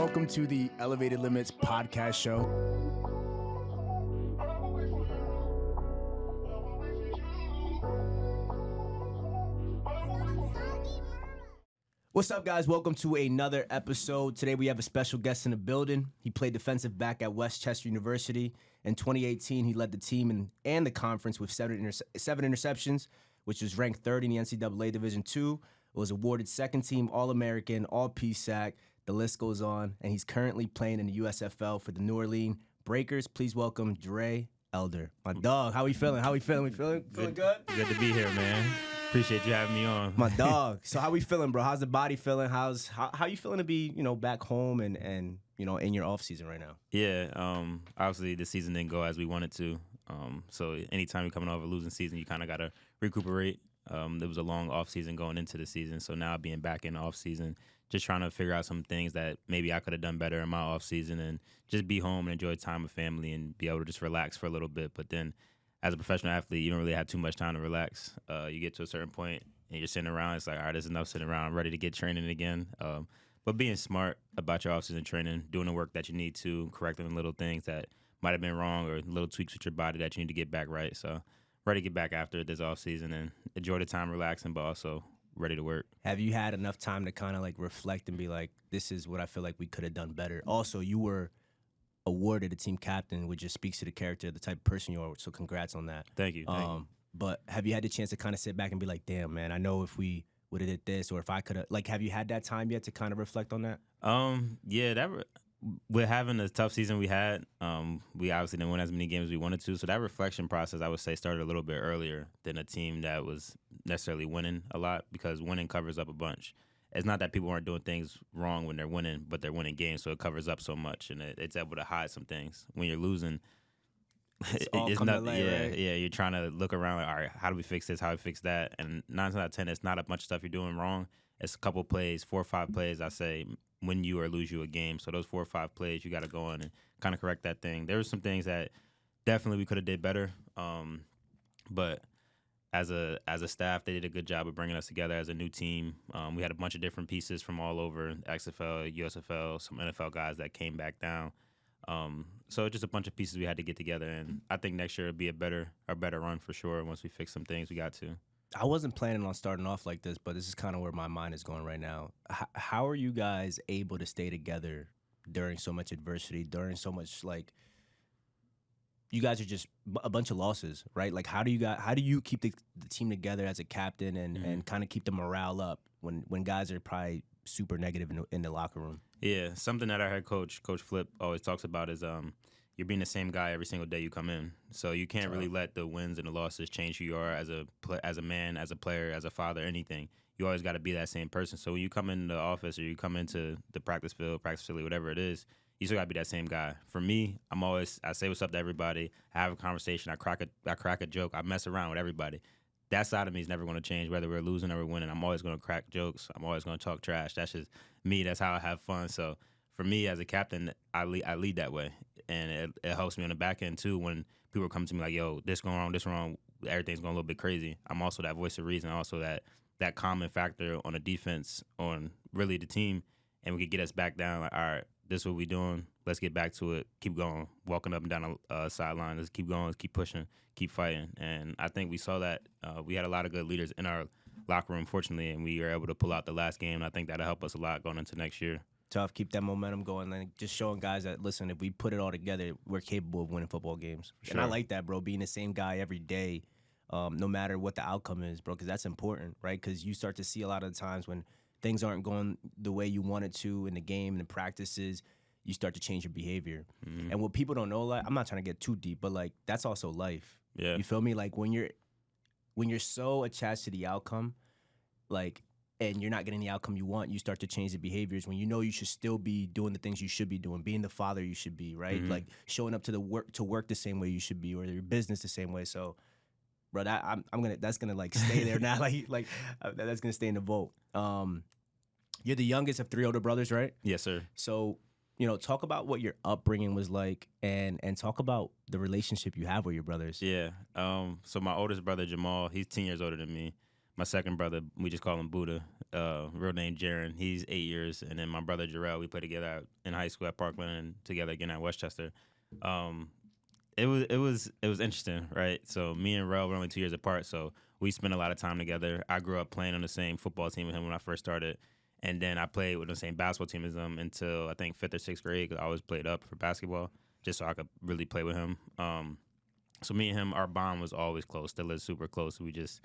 welcome to the Elevated Limits podcast show. What's up, guys? Welcome to another episode. Today we have a special guest in the building. He played defensive back at Westchester University. In 2018, he led the team and the conference with seven interceptions, which was ranked third in the NCAA Division II. Was awarded second team All-American, All-PSAC. The list goes on, and he's currently playing in the USFL for the New Orleans Breakers. Please welcome Jarey Elder. My dog, how we feeling? We feeling good? Good to be here, man. Appreciate you having me on. My dog. So how we feeling, bro? How's the body feeling? How you feeling to be, back home and in your off season right now? Yeah, obviously the season didn't go as we wanted to. So anytime you're coming off a losing season, you kind of got to recuperate. There was a long off season going into the season, so now being back in the off season, just trying to figure out some things that maybe I could have done better in my off season, and just be home and enjoy time with family and be able to just relax for a little bit. But then, as a professional athlete, you don't really have too much time to relax. You get to a certain point and you're sitting around. It's like, all right, there's enough sitting around. I'm ready to get training again. But being smart about your off season training, doing the work that you need to, correcting little things that might have been wrong or little tweaks with your body that you need to get back right. So ready to get back after this off season and enjoy the time relaxing, but also ready to work. Have you had enough time to kind of like reflect and be like, this is what I feel like we could have done better? Also, you were awarded a team captain, which just speaks to the character, the type of person you are. So congrats on that. Thank you. But have you had the chance to kind of sit back and be like, damn, man, I know if we would have did this, or if I could have, like, have you had that time yet to kind of reflect on that? Yeah, with having the tough season we had, we obviously didn't win as many games as we wanted to. So that reflection process, I would say, started a little bit earlier than a team that was necessarily winning a lot, because winning covers up a bunch. It's not that people aren't doing things wrong when they're winning, but they're winning games, so it covers up so much, and it's able to hide some things. When you're losing, it's not. Right? Yeah. You're trying to look around, like, all right, how do we fix this? How do we fix that? And 9 out of 10, it's not a bunch of stuff you're doing wrong. It's a couple plays, 4 or 5 plays, I say, win you or lose you a game. So those 4 or 5 plays, you got to go in and kind of correct that thing. There were some things that definitely we could have did better, but as a staff, they did a good job of bringing us together as a new team. We had a bunch of different pieces from all over, XFL, USFL, some NFL guys that came back down. So just a bunch of pieces we had to get together, and I think next year it'll be a better run for sure once we fix some things we got to. I wasn't planning on starting off like this, but this is kind of where my mind is going right now. How are you guys able to stay together during so much adversity, during so much, like, you guys are just a bunch of losses, right? Like, how do you keep the team together as a captain and kind of keep the morale up when guys are probably super negative in the locker room? Yeah, something that our head coach, Coach Flip, always talks about is you're being the same guy every single day you come in. So you can't really let the wins and the losses change who you are as a man, as a player, as a father, anything. You always got to be that same person. So when you come into the office or you come into the practice field, practice facility, whatever it is, you still got to be that same guy. For me, I say what's up to everybody. I have a conversation. I crack a joke. I mess around with everybody. That side of me is never going to change, whether we're losing or we're winning. I'm always going to crack jokes. I'm always going to talk trash. That's just me. That's how I have fun. So for me as a captain, I lead that way. And it helps me on the back end, too, when people come to me like, yo, this going wrong, this wrong, everything's going a little bit crazy. I'm also that voice of reason, also that common factor on the defense, on really the team, and we could get us back down like, all right, this is what we doing. Let's get back to it. Keep going. Walking up and down the sideline. Let's keep going. Let's keep pushing. Keep fighting. And I think we saw that. We had a lot of good leaders in our locker room, fortunately, and we were able to pull out the last game. And I think that'll help us a lot going into next year. Tough. Keep that momentum going. And just showing guys that, listen, if we put it all together, we're capable of winning football games. Sure. And I like that, bro, being the same guy every day, no matter what the outcome is, bro, because that's important, right? Because you start to see a lot of the times when things aren't going the way you want it to in the game and the practices, you start to change your behavior. Mm-hmm. And what people don't know, like, I'm not trying to get too deep, but like that's also life. Yeah. You feel me? Like when you're so attached to the outcome, like, and you're not getting the outcome you want, you start to change the behaviors when you know you should still be doing the things you should be doing, being the father you should be, right? Mm-hmm. Like showing up to work the same way you should be, or your business the same way. So, bro, that's gonna like stay there now. like that's gonna stay in the vault. You're the youngest of 3 older brothers, right? Yes, sir. So, talk about what your upbringing was like, and talk about the relationship you have with your brothers. Yeah. So my oldest brother, Jamal, he's 10 years older than me. My second brother, we just call him Buddha. real name Jarey. He's 8 years, and then my brother Jarey. We played together in high school at Parkland and together again at Westchester. It was interesting, right? So me and Rel were only 2 years apart, so we spent a lot of time together. I grew up playing on the same football team with him when I first started, and then I played with the same basketball team as him until I think 5th or 6th grade, because I always played up for basketball just so I could really play with him. So me and him, our bond was always close. Still is super close. It's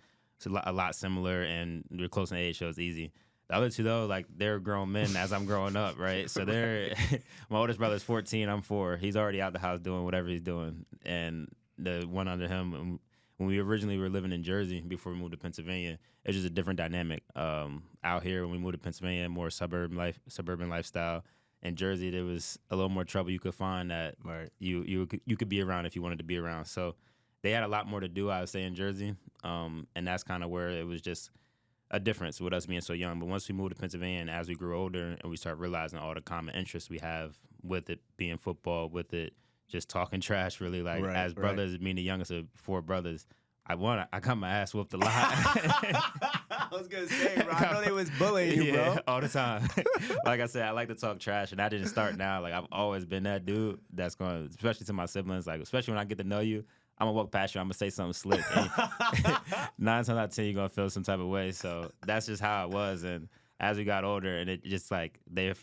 a lot similar, and we're close in age, so it's easy. The other two, though, like, they're grown men as I'm growing up, right? So my oldest brother's 14, I'm 4. He's already out the house doing whatever he's doing. And the one under him, when we originally were living in Jersey before we moved to Pennsylvania, it was just a different dynamic. Out here, when we moved to Pennsylvania, more suburban lifestyle. In Jersey, there was a little more trouble you could find that you could be around if you wanted to be around. So they had a lot more to do, I would say, in Jersey. And that's kind of where it was just a difference with us being so young. But once we moved to Pennsylvania and as we grew older and we started realizing all the common interests we have with it being football, with it just talking trash, really, like as brothers, being the youngest of 4 brothers, I got my ass whooped a lot. I was going to say, bro, I know they was bullying you, bro. All the time. Like I said, I like to talk trash, and that didn't start now. Like, I've always been that dude that's going to, especially to my siblings, like, especially when I get to know you, I'm going to walk past you, I'm going to say something slick. And 9 times out of 10, you're going to feel some type of way. So that's just how it was. And as we got older, and it just like,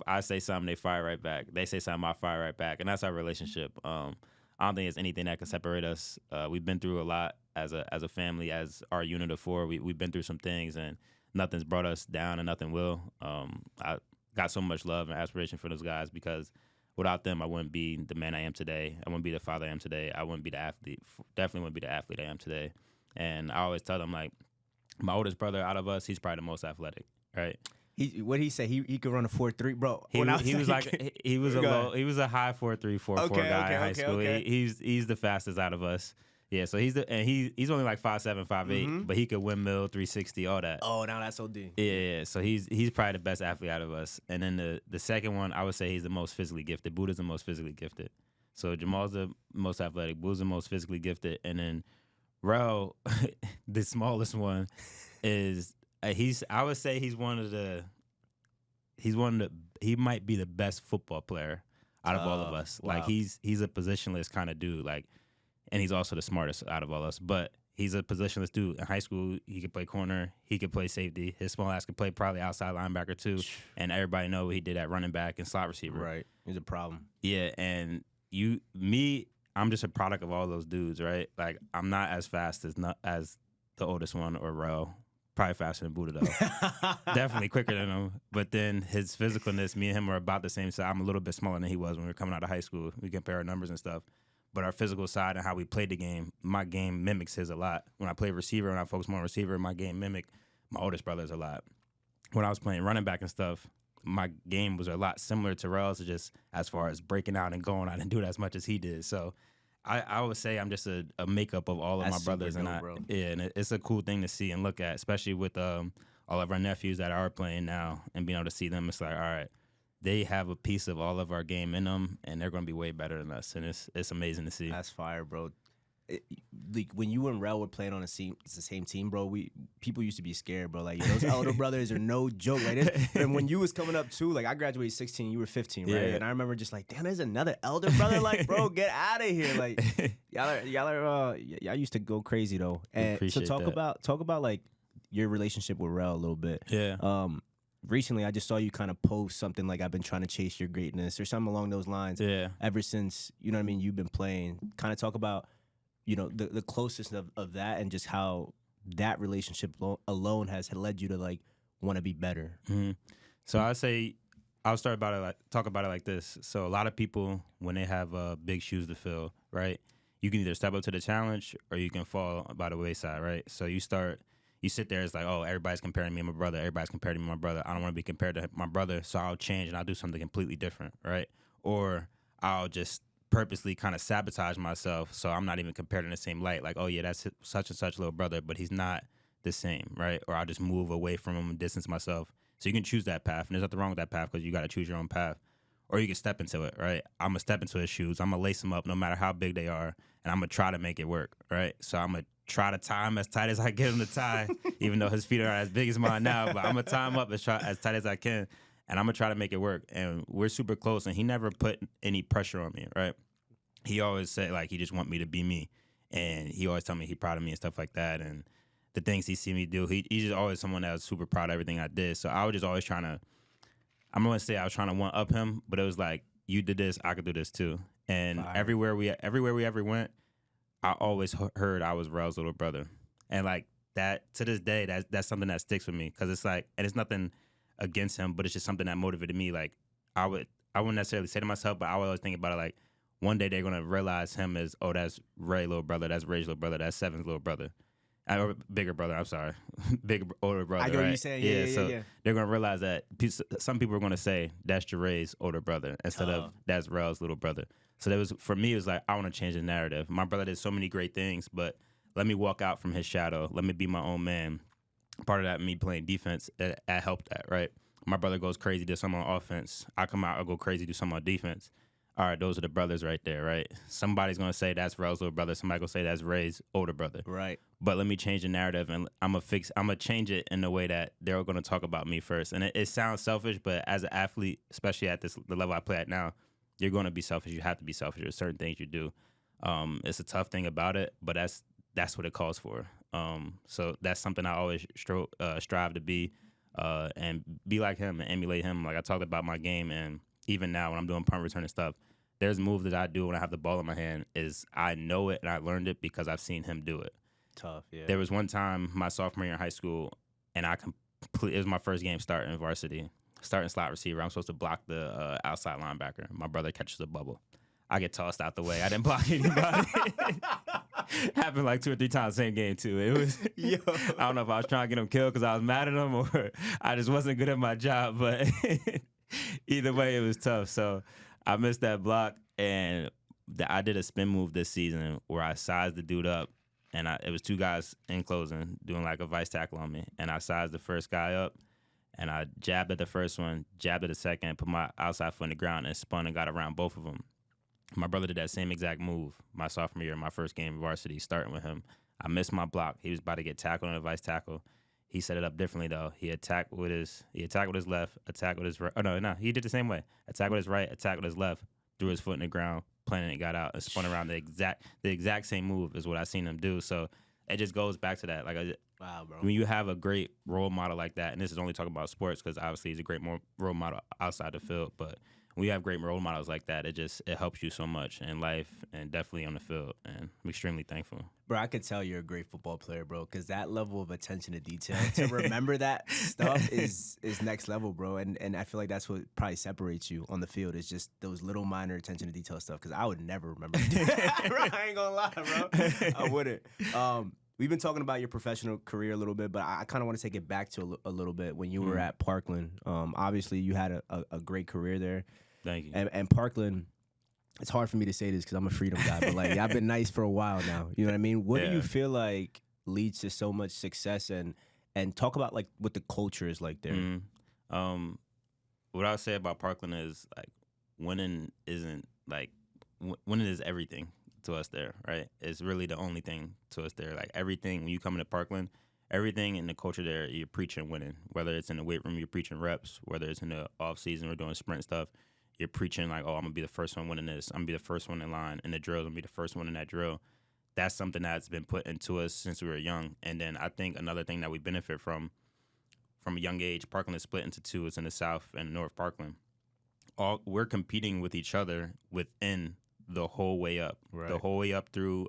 I say something, they fire right back. They say something, I fire right back. And that's our relationship. I don't think there's anything that can separate us. We've been through a lot as a family, as our unit of 4. We've been through some things, and nothing's brought us down, and nothing will. I got so much love and aspiration for those guys, because without them, I wouldn't be the man I am today. I wouldn't be the father I am today. I wouldn't be the athlete. Definitely wouldn't be the athlete I am today. And I always tell them, like, my oldest brother out of us, he's probably the most athletic, right? What did he say? He could run a 4.3, bro. He was a high 4.3, 4.4 guy in high school. Okay. He's the fastest out of us. Yeah, so he's only like 5'7", 5'8", but he could windmill, 360, all that. Oh, now that's OD. Yeah. So he's probably the best athlete out of us. And then the second one, I would say he's the most physically gifted. Buddha's the most physically gifted. So Jamal's the most athletic. Buddha's the most physically gifted. And then Rel, the smallest one, is I would say he might be the best football player out of all of us. Wow. Like he's a positionless kind of dude. Like, and he's also the smartest out of all of us. But he's a positionless dude. In high school, he could play corner. He could play safety. His small ass could play probably outside linebacker too. And everybody know what he did at running back and slot receiver. Right. He's a problem. Yeah, and I'm just a product of all those dudes, right? Like, I'm not as fast as the oldest one or Rel. Probably faster than Buddha, though. Definitely quicker than him. But then his physicalness, me and him are about the same size. I'm a little bit smaller than he was when we were coming out of high school. We compare our numbers and stuff. But our physical side and how we played the game, my game mimics his a lot. When I play receiver and I focus more on receiver, my game mimic my oldest brother's a lot. When I was playing running back and stuff, my game was a lot similar to Rel's, just as far as breaking out and going. I didn't do it as much as he did. So I would say I'm just a makeup of all of my brothers. And it's a cool thing to see and look at, especially with all of our nephews that are playing now and being able to see them. It's like, all right, they have a piece of all of our game in them, and they're going to be way better than us. And it's amazing to see. That's fire, bro. Like when you and Rel were playing on the same team, bro, people used to be scared, bro. Like, those elder brothers are no joke. Like this, and when you was coming up too, like I graduated 16, you were 15, right? And I remember just like, damn, there's another elder brother. Like, bro, get out of here. Like, y'all used to go crazy though. And so talk about like your relationship with Rel a little bit. Yeah. Recently, I just saw you kind of post something like, I've been trying to chase your greatness or something along those lines. Yeah. Ever since, you know what I mean, you've been playing. Kind of talk about, the closest of that and just how that relationship alone has led you to like want to be better. Mm-hmm. So I'll talk about it like this. So a lot of people, when they have big shoes to fill, right, you can either step up to the challenge or you can fall by the wayside, right? So you sit there, it's like, oh, everybody's comparing me to my brother. Everybody's comparing me to my brother. I don't want to be compared to my brother, so I'll change and I'll do something completely different, right? Or I'll just purposely kind of sabotage myself so I'm not even compared in the same light. Like, oh, yeah, that's such and such little brother, but he's not the same, right? Or I'll just move away from him and distance myself. So you can choose that path, and there's nothing wrong with that path because you got to choose your own path. Or you can step into it, right? I'm going to step into his shoes. I'm going to lace them up no matter how big they are, and I'm going to try to make it work, right? So I'm going to try to tie him as tight as I get him to tie, even though his feet are not as big as mine now. But I'm going to tie him up as tight as I can, and I'm going to try to make it work. And we're super close, and he never put any pressure on me, right? He always said, like, he just want me to be me. And he always tell me he proud of me and stuff like that. And the things he see me do, he's just always someone that was super proud of everything I did. So I was just always trying to, I'm going to say I was trying to one-up him, but it was like, you did this, I could do this too. And everywhere we ever went, I always heard I was Rel's little brother. And like that, to this day, that's something that sticks with me. Because it's like, and it's nothing against him, but it's just something that motivated me. Like I wouldn't necessarily say to myself, but I would always think about it like, one day they're going to realize him as, oh, that's Ray's little brother, that's Ray's little brother, that's Seven's little brother. Or bigger brother, I'm sorry. Big older brother. I know right? what you're saying. Yeah. They're going to realize that some people are going to say that's Jarey's older brother instead of that's Rel's little brother. So that was, for me, it was like, I want to change the narrative. My brother did so many great things, but let me walk out from his shadow. Let me be my own man. Part of that, me playing defense, that helped that, right? My brother goes crazy, does something on offense. I come out, I go crazy, do something on defense. All right, those are the brothers right there, right? Somebody's going to say that's Rel's little brother. Somebody going to say that's Ray's older brother. Right. But let me change the narrative, and I'm going to change it in a way that they're going to talk about me first. And it sounds selfish, but as an athlete, especially at the level I play at now, you're going to be selfish. You have to be selfish. There's certain things you do. It's a tough thing about it, but that's what it calls for. So that's something I always strive to be and be like him and emulate him. Like I talked about my game, and even now when I'm doing punt return and stuff, there's moves that I do when I have the ball in my hand is I know it and I learned it because I've seen him do it. Tough, yeah. There was one time my sophomore year in high school, and it was my first game starting varsity, starting slot receiver. I'm supposed to block the outside linebacker. My brother catches the bubble. I get tossed out the way. I didn't block anybody. Happened like 2 or 3 times same game too. It was I don't know if I was trying to get him killed because I was mad at him or I just wasn't good at my job, but either way, it was tough. So I missed that block, and I did a spin move this season where I sized the dude up, and it was 2 guys in closing doing like a vice tackle on me, and I sized the first guy up, and I jabbed at the first one, jabbed at the second, put my outside foot in the ground, and spun and got around both of them. My brother did that same exact move my sophomore year, my first game of varsity, starting with him. I missed my block. He was about to get tackled on a vice tackle. He set it up differently though. He attacked with his left, attacked with his right. Oh no, he did the same way. Attacked with his right, attacked with his left, threw his foot in the ground, planted it, got out, and spun around the exact same move is what I seen him do. So it just goes back to that. Like wow, bro. When you have a great role model like that, and this is only talking about sports because obviously he's a great role model outside the field, but when you have great role models like that, it helps you so much in life and definitely on the field, and I'm extremely thankful. Bro, I could tell you're a great football player, bro, because that level of attention to detail, to remember that stuff is next level, bro, and I feel like that's what probably separates you on the field is just those little minor attention to detail stuff, because I would never remember that. Bro, I ain't gonna lie, bro. I wouldn't. We've been talking about your professional career a little bit, but I kind of want to take it back to a little bit when you were at Parkland. Obviously, you had a great career there. Thank you. And Parkland, it's hard for me to say this because I'm a freedom guy, but like I've been nice for a while now. You know what I mean? What do you feel like leads to so much success? And talk about like what the culture is like there. What I would say about Parkland is like winning isn't like winning is everything to us there, right? It's really the only thing to us there. Like everything when you come into Parkland, everything in the culture there, you're preaching winning. Whether it's in the weight room, you're preaching reps. Whether it's in the off season, we're doing sprint stuff. You're preaching like, oh, I'm gonna be the first one winning this. I'm gonna be the first one in line in the drills. I'm gonna be the first one in that drill. That's something that's been put into us since we were young. And then I think another thing that we benefit from a young age, Parkland is split into 2. It's in the South and North Parkland. We're competing with each other within the whole way up, the whole way up through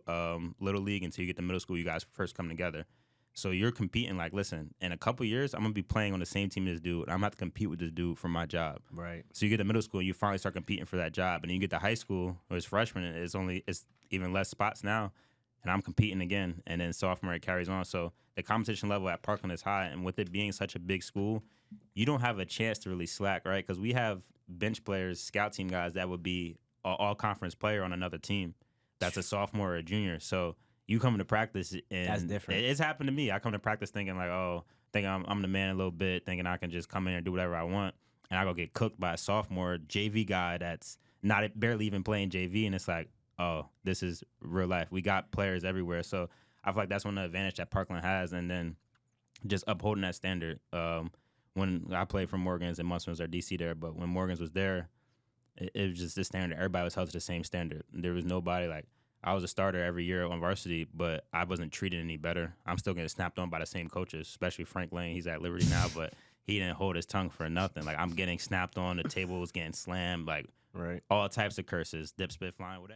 Little League until you get to middle school. You guys first come together. So you're competing like, listen, in a couple years, I'm going to be playing on the same team as this dude. I'm going to have to compete with this dude for my job. Right. So you get to middle school and you finally start competing for that job. And then you get to high school, or as freshman, it's even less spots now. And I'm competing again. And then sophomore, it carries on. So the competition level at Parkland is high. And with it being such a big school, you don't have a chance to really slack, right? Because we have bench players, scout team guys that would be an all-conference player on another team that's a sophomore or a junior. So you come to practice, and that's different. It's happened to me. I come to practice thinking like, thinking I'm the man a little bit, thinking I can just come in and do whatever I want, and I go get cooked by a sophomore JV guy that's barely even playing JV, and it's like, oh, this is real life. We got players everywhere. So I feel like that's one of the advantage that Parkland has, and then just upholding that standard. When I played for Morgan's and Muslim was our DC there, but when Morgan's was there, it was just the standard. Everybody was held to the same standard. There was nobody like I was a starter every year on varsity, but I wasn't treated any better. I'm still getting snapped on by the same coaches, especially Frank Lane. He's at Liberty now, but he didn't hold his tongue for nothing. Like I'm getting snapped on, the table was getting slammed, like right. all types of curses, dip spit flying, whatever.